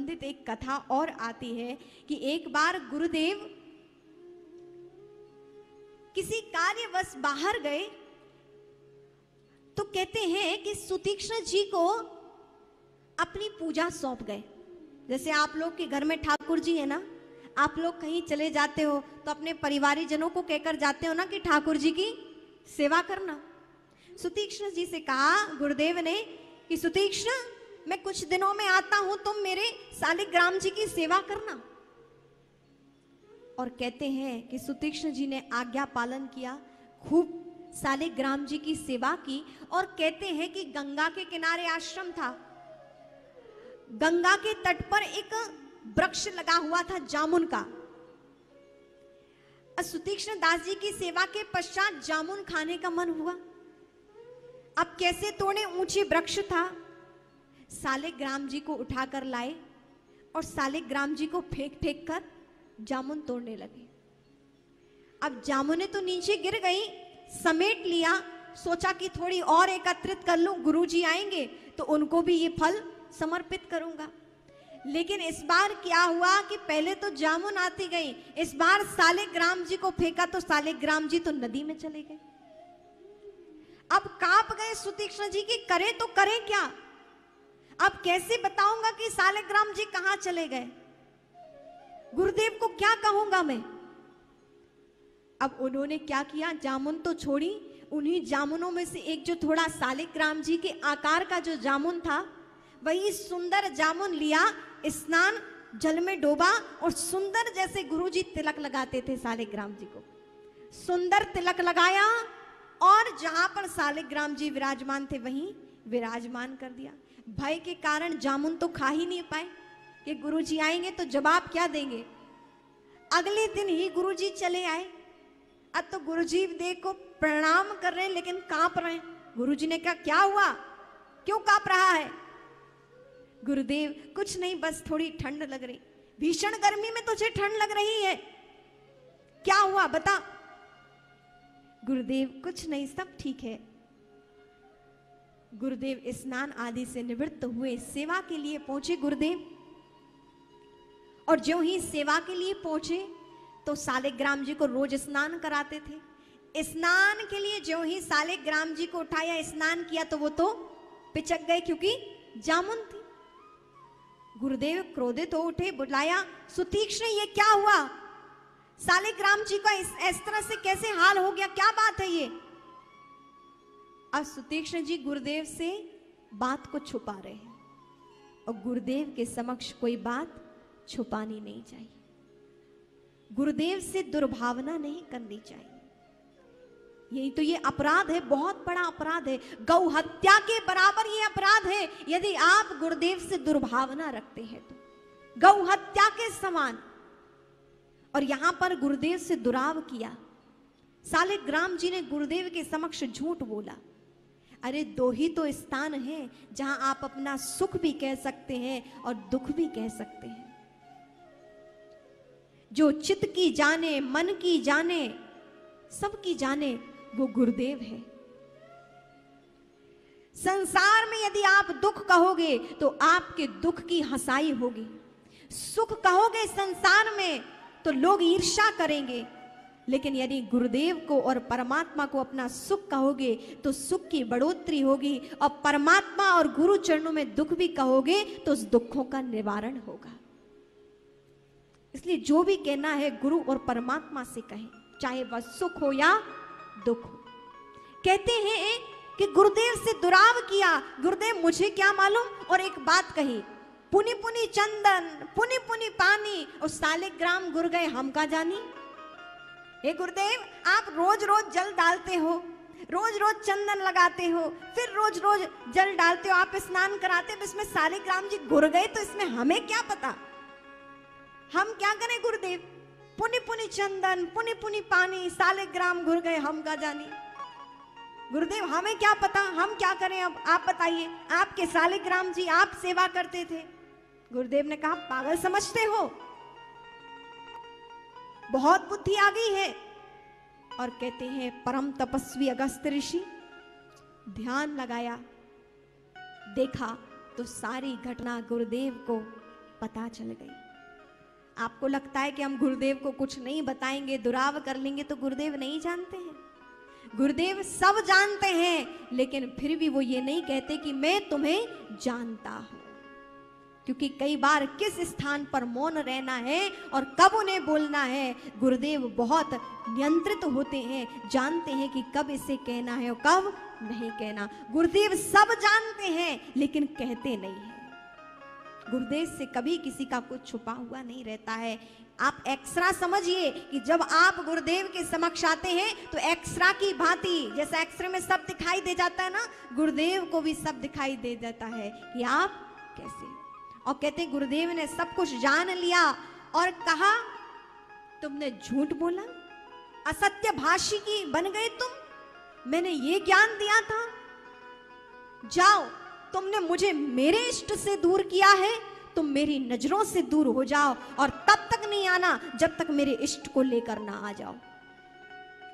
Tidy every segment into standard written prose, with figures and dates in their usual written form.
संबंधित एक कथा और आती है कि एक बार गुरुदेव किसी कार्यवश बाहर गए तो कहते हैं कि सुतीक्ष्ण जी को अपनी पूजा सौंप गए। जैसे आप लोग के घर में ठाकुर जी है ना, आप लोग कहीं चले जाते हो तो अपने परिवारीजनों को कहकर जाते हो ना कि ठाकुर जी की सेवा करना। सुतीक्ष्ण जी से कहा गुरुदेव ने कि सुतीक्ष्ण, मैं कुछ दिनों में आता हूं, तुम मेरे शालिग्राम जी की सेवा करना। और कहते हैं कि सुतीक्ष्ण जी ने आज्ञा पालन किया, खूब शालिग्राम जी की सेवा की। और कहते हैं कि गंगा के किनारे आश्रम था, गंगा के तट पर एक वृक्ष लगा हुआ था जामुन का। सुतीक्ष्ण दास जी की सेवा के पश्चात जामुन खाने का मन हुआ। अब कैसे तोड़े, ऊंचे वृक्ष था। शालिग्राम जी को उठाकर लाए और शालिग्राम जी को फेंक फेंक कर जामुन तोड़ने लगे। अब जामुने तो नीचे गिर गई, समेट लिया, सोचा कि थोड़ी और एकत्रित कर लूं, गुरुजी आएंगे तो उनको भी ये फल समर्पित करूंगा। लेकिन इस बार क्या हुआ कि पहले तो जामुन आती गई, इस बार शालिग्राम जी को फेंका तो शालिग्राम जी तो नदी में चले गए। अब कांप गए सुतीक्ष्ण जी की करे तो करें क्या। अब कैसे बताऊंगा कि शालिग्राम जी कहां चले गए, गुरुदेव को क्या कहूंगा मैं। अब उन्होंने क्या किया, जामुन तो छोड़ी, उन्हीं जामुनों में से एक जो थोड़ा शालिग्राम जी के आकार का जो जामुन था, वही सुंदर जामुन लिया, स्नान जल में डोबा और सुंदर जैसे गुरुजी तिलक लगाते थे शालिग्राम जी को, सुंदर तिलक लगाया और जहां पर शालिग्राम जी विराजमान थे वहीं विराजमान कर दिया। भय के कारण जामुन तो खा ही नहीं पाए कि गुरुजी आएंगे तो जवाब क्या देंगे। अगले दिन ही गुरुजी चले आए। अब तो गुरुजी देव को प्रणाम कर रहे हैं लेकिन कांप रहे हैं। गुरुजी ने कहा क्या हुआ, क्यों कांप रहा है। गुरुदेव कुछ नहीं, बस थोड़ी ठंड लग रही। भीषण गर्मी में तुझे ठंड लग रही है, क्या हुआ बता। गुरुदेव कुछ नहीं, सब ठीक है। गुरुदेव स्नान आदि से निवृत्त हुए, सेवा के लिए पहुंचे गुरुदेव। और जो ही सेवा के लिए पहुंचे तो शालिग्राम जी को रोज स्नान कराते थे। स्नान के लिए जो ही शालिग्राम जी को उठाया, स्नान किया तो वो तो पिचक गए क्योंकि जामुन थी। गुरुदेव क्रोधित हो उठे, बुलाया सुतीक्ष्ण ये क्या हुआ, शालिग्राम जी का इस तरह से कैसे हाल हो गया, क्या बात है ये। अब सुतीक्ष्ण जी गुरुदेव से बात को छुपा रहे हैं और गुरुदेव के समक्ष कोई बात छुपानी नहीं चाहिए, गुरुदेव से दुर्भावना नहीं करनी चाहिए। यही तो ये अपराध है, बहुत बड़ा अपराध है, गौ हत्या के बराबर ये अपराध है यदि आप गुरुदेव से दुर्भावना रखते हैं तो, गौ हत्या के समान। और यहां पर गुरुदेव से दुराव किया। शालिग्राम जी ने गुरुदेव के समक्ष झूठ बोला। अरे दो ही तो स्थान हैं जहां आप अपना सुख भी कह सकते हैं और दुख भी कह सकते हैं। जो चित्त की जाने, मन की जाने, सबकी जाने, वो गुरुदेव है। संसार में यदि आप दुख कहोगे तो आपके दुख की हंसाई होगी, सुख कहोगे संसार में तो लोग ईर्ष्या करेंगे, लेकिन यदि गुरुदेव को और परमात्मा को अपना सुख कहोगे तो सुख की बढ़ोतरी होगी, और परमात्मा और गुरु चरणों में दुख भी कहोगे तो उस दुखों का निवारण होगा। इसलिए जो भी कहना है गुरु और परमात्मा से कहें, चाहे वह सुख हो या दुख हो। कहते हैं कि गुरुदेव से दुराव किया, गुरुदेव मुझे क्या मालूम, और एक बात कही, पुनि पुनि चंदन पुनि पुनि पानी और शालिग्राम गुर गए हम का जानी। हे गुरुदेव आप रोज रोज जल डालते हो, रोज रोज चंदन लगाते हो, फिर रोज रोज जल डालते हो, आप स्नान कराते हो, इसमें शालिग्राम जी गुर गए तो इसमें हमें क्या पता, हम क्या करें गुरुदेव। पुनि पुनि चंदन पुनि पुनि पानी शालिग्राम गुर गए हम का जानी। गुरुदेव हमें क्या पता, हम क्या करें, अब आप बताइए, आपके शालिग्राम जी आप सेवा करते थे। गुरुदेव ने कहा पागल समझते हो, बहुत बुद्धि आ गई है। और कहते हैं परम तपस्वी अगस्त्य ऋषि ध्यान लगाया, देखा तो सारी घटना गुरुदेव को पता चल गई। आपको लगता है कि हम गुरुदेव को कुछ नहीं बताएंगे, दुराव कर लेंगे, तो गुरुदेव नहीं जानते हैं? गुरुदेव सब जानते हैं, लेकिन फिर भी वो ये नहीं कहते कि मैं तुम्हें जानता हूं। क्योंकि कई बार किस स्थान पर मौन रहना है और कब उन्हें बोलना है, गुरुदेव बहुत नियंत्रित होते हैं, जानते हैं कि कब इसे कहना है और कब नहीं कहना। गुरुदेव सब जानते हैं लेकिन कहते नहीं हैं। गुरुदेव से कभी किसी का कुछ छुपा हुआ नहीं रहता है। आप एक्सरा समझिए कि जब आप गुरुदेव के समक्ष आते हैं तो एक्सरा की भांति, जैसा एक्सरे में सब दिखाई दे जाता है ना, गुरुदेव को भी सब दिखाई दे जाता है कि आप कैसे। और कहते हैं गुरुदेव ने सब कुछ जान लिया और कहा तुमने झूठ बोला, असत्य भाषी की बन गए तुम, मैंने ये ज्ञान दिया था, जाओ तुमने मुझे मेरे इष्ट से दूर किया है, तुम मेरी नजरों से दूर हो जाओ और तब तक नहीं आना जब तक मेरे इष्ट को लेकर ना आ जाओ।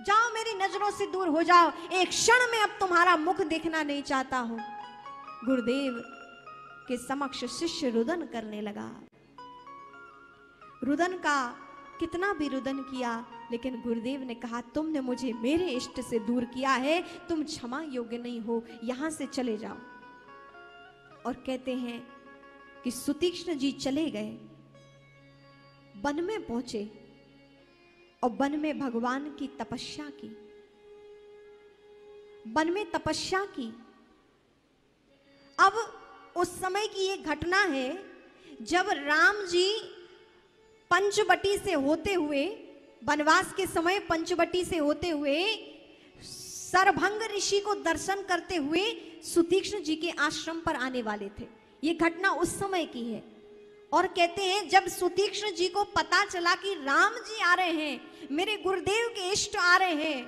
जाओ मेरी नजरों से दूर हो जाओ, एक क्षण में अब तुम्हारा मुख देखना नहीं चाहता हूं। गुरुदेव के समक्ष शिष्य रुदन करने लगा। रुदन का कितना भी रुदन किया, लेकिन गुरुदेव ने कहा तुमने मुझे मेरे इष्ट से दूर किया है, तुम क्षमा योग्य नहीं हो, यहां से चले जाओ। और कहते हैं कि सुतीक्ष्ण जी चले गए, वन में पहुंचे और वन में भगवान की तपस्या की, वन में तपस्या की। अब उस समय की एक घटना है जब राम जी पंचवटी से होते हुए, वनवास के समय पंचवटी से होते हुए सरभंग ऋषि को दर्शन करते हुए सुतीक्ष्ण जी के आश्रम पर आने वाले थे। ये घटना उस समय की है। और कहते हैं जब सुतीक्ष्ण जी को पता चला कि राम जी आ रहे हैं, मेरे गुरुदेव के इष्ट आ रहे हैं,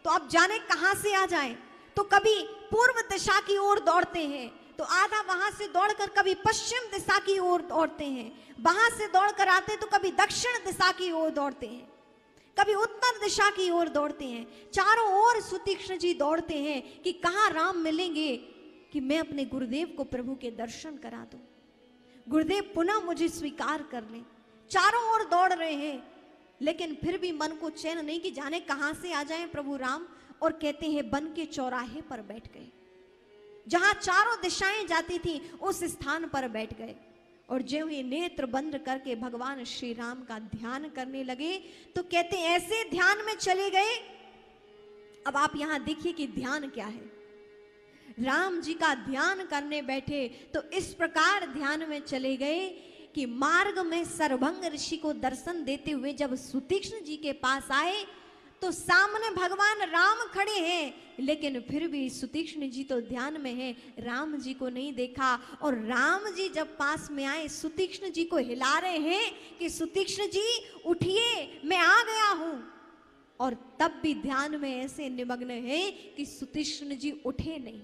तो अब जाने कहां से आ जाएं। तो कभी पूर्व दिशा की ओर दौड़ते हैं, तो आधा वहां से दौड़कर कभी पश्चिम दिशा की ओर दौड़ते हैं, वहां से दौड़कर आते तो कभी दक्षिण दिशा की ओर दौड़ते हैं, कभी उत्तर दिशा की ओर दौड़ते हैं। चारों ओर सुतीक्ष्ण जी दौड़ते हैं कि कहां राम मिलेंगे कि मैं अपने गुरुदेव को प्रभु के दर्शन करा दूं, गुरुदेव पुनः मुझे स्वीकार कर लें। चारों ओर दौड़ रहे हैं, लेकिन फिर भी मन को चैन नहीं कि जाने कहां से आ जाएं प्रभु राम। और कहते हैं वन के चौराहे पर बैठ गए, जहां चारों दिशाएं जाती थी उस स्थान पर बैठ गए। और जो ही नेत्र बंद करके भगवान श्री राम का ध्यान करने लगे, तो कहते ऐसे ध्यान में चले गए। अब आप यहां देखिए कि ध्यान क्या है। राम जी का ध्यान करने बैठे तो इस प्रकार ध्यान में चले गए कि मार्ग में सरभंग ऋषि को दर्शन देते हुए जब सुतीक्ष्ण जी के पास आए तो सामने भगवान राम खड़े हैं, लेकिन फिर भी सुतीक्ष्ण जी तो ध्यान में है, राम जी को नहीं देखा। और राम जी जब पास में आए सुतीक्ष्ण जी को हिला रहे हैं कि सुतीक्ष्ण जी उठिए, मैं आ गया हूं। और तब भी ध्यान में ऐसे निमग्न है कि सुतीक्ष्ण जी उठे नहीं।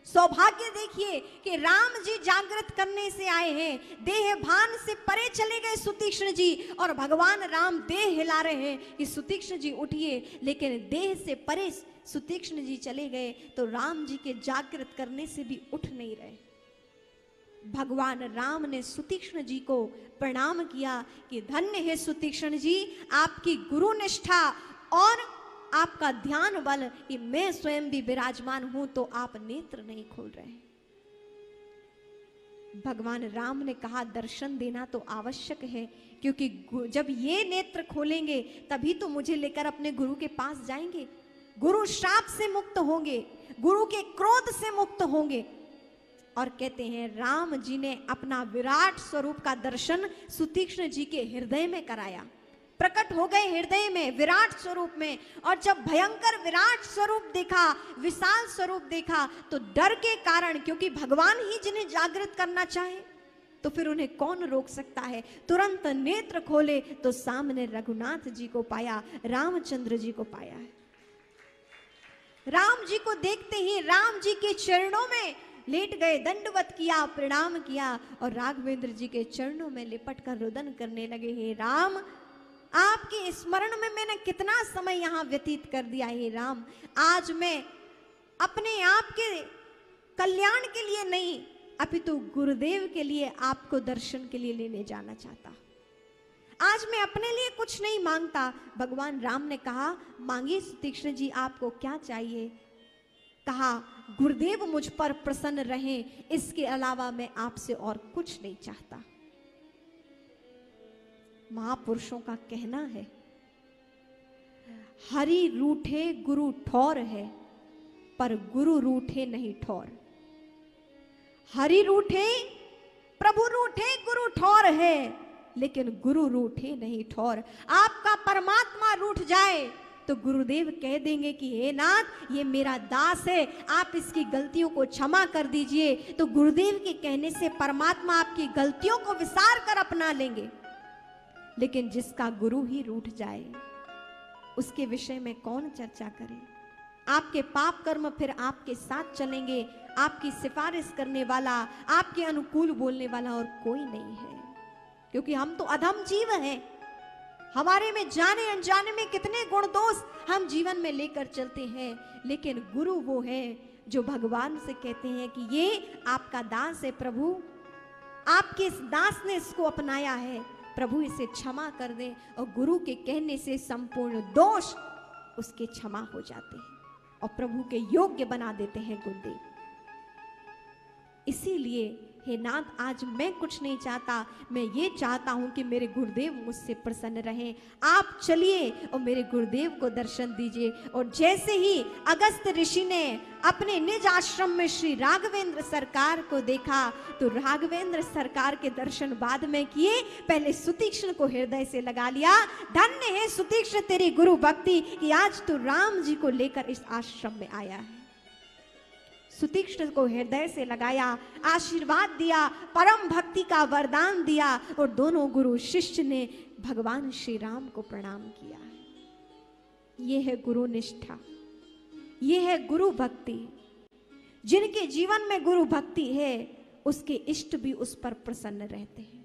सौभाग्य देखिए कि राम जी जागृत करने से आए हैं, देह भान से परे चले गए सुतीक्ष्ण जी, और भगवान राम देह हिला रहे हैं कि सुतीक्ष्ण जी उठिए, लेकिन देह से परे सुतीक्ष्ण जी चले गए तो राम जी के जागृत करने से भी उठ नहीं रहे। भगवान राम ने सुतीक्ष्ण जी को प्रणाम किया कि धन्य है सुतीक्ष्ण जी, आपकी गुरु निष्ठा और आपका ध्यान बल कि मैं स्वयं भी विराजमान हूं तो आप नेत्र नहीं खोल रहे। भगवान राम ने कहा दर्शन देना तो आवश्यक है, क्योंकि जब ये नेत्र खोलेंगे तभी तो मुझे लेकर अपने गुरु के पास जाएंगे, गुरु श्राप से मुक्त होंगे, गुरु के क्रोध से मुक्त होंगे। और कहते हैं राम जी ने अपना विराट स्वरूप का दर्शन सुतीक्ष्ण जी के हृदय में कराया, प्रकट हो गए हृदय में विराट स्वरूप में। और जब भयंकर विराट स्वरूप देखा, विशाल स्वरूप देखा, तो डर के कारण, क्योंकि भगवान ही जिन्हें जागृत करना चाहे तो फिर उन्हें कौन रोक सकता है, तुरंत नेत्र खोले तो सामने रघुनाथ जी को पाया, रामचंद्र जी को पाया है। राम जी को देखते ही राम जी के चरणों में लेट गए, दंडवत किया, प्रणाम किया और राघवेंद्र जी के चरणों में लिपट कर रुदन करने लगे। हे राम, आपके स्मरण में मैंने कितना समय यहां व्यतीत कर दिया। हे राम, आज मैं अपने आप के कल्याण के लिए नहीं, अपितु गुरुदेव के लिए आपको दर्शन के लिए लेने जाना चाहता। आज मैं अपने लिए कुछ नहीं मांगता। भगवान राम ने कहा, मांगिए सुतीक्ष्ण जी, आपको क्या चाहिए? कहा, गुरुदेव मुझ पर प्रसन्न रहें, इसके अलावा मैं आपसे और कुछ नहीं चाहता। महापुरुषों का कहना है, हरि रूठे गुरु ठौर है, पर गुरु रूठे नहीं ठौर। हरि रूठे, प्रभु रूठे, गुरु ठौर है, लेकिन गुरु रूठे नहीं ठौर। आपका परमात्मा रूठ जाए तो गुरुदेव कह देंगे कि हे नाथ, ये मेरा दास है, आप इसकी गलतियों को क्षमा कर दीजिए। तो गुरुदेव के कहने से परमात्मा आपकी गलतियों को विसार कर अपना लेंगे। लेकिन जिसका गुरु ही रूठ जाए, उसके विषय में कौन चर्चा करे? आपके पाप कर्म फिर आपके साथ चलेंगे। आपकी सिफारिश करने वाला, आपके अनुकूल बोलने वाला और कोई नहीं है, क्योंकि हम तो अधम जीव हैं। हमारे में जाने अनजाने में कितने गुण दोष हम जीवन में लेकर चलते हैं। लेकिन गुरु वो है जो भगवान से कहते हैं कि ये आपका दास है प्रभु, आपके इस दास ने इसको अपनाया है, प्रभु इसे क्षमा कर दे। और गुरु के कहने से संपूर्ण दोष उसके क्षमा हो जाते हैं और प्रभु के योग्य बना देते हैं गुरुदेव। इसीलिए हे नाथ, आज मैं कुछ नहीं चाहता, मैं ये चाहता हूं कि मेरे गुरुदेव मुझसे प्रसन्न रहें। आप चलिए और मेरे गुरुदेव को दर्शन दीजिए। और जैसे ही अगस्त ऋषि ने अपने निज आश्रम में श्री राघवेंद्र सरकार को देखा, तो राघवेंद्र सरकार के दर्शन बाद में किए, पहले सुतीक्ष्ण को हृदय से लगा लिया। धन्य है सुतीक्ष्ण तेरी गुरु भक्ति कि आज तू राम जी को लेकर इस आश्रम में आया है। सुतीक्ष्ण को हृदय से लगाया, आशीर्वाद दिया, परम भक्ति का वरदान दिया और दोनों गुरु शिष्य ने भगवान श्री राम को प्रणाम किया। ये है गुरु निष्ठा, ये है गुरु भक्ति। जिनके जीवन में गुरु भक्ति है, उसके इष्ट भी उस पर प्रसन्न रहते हैं।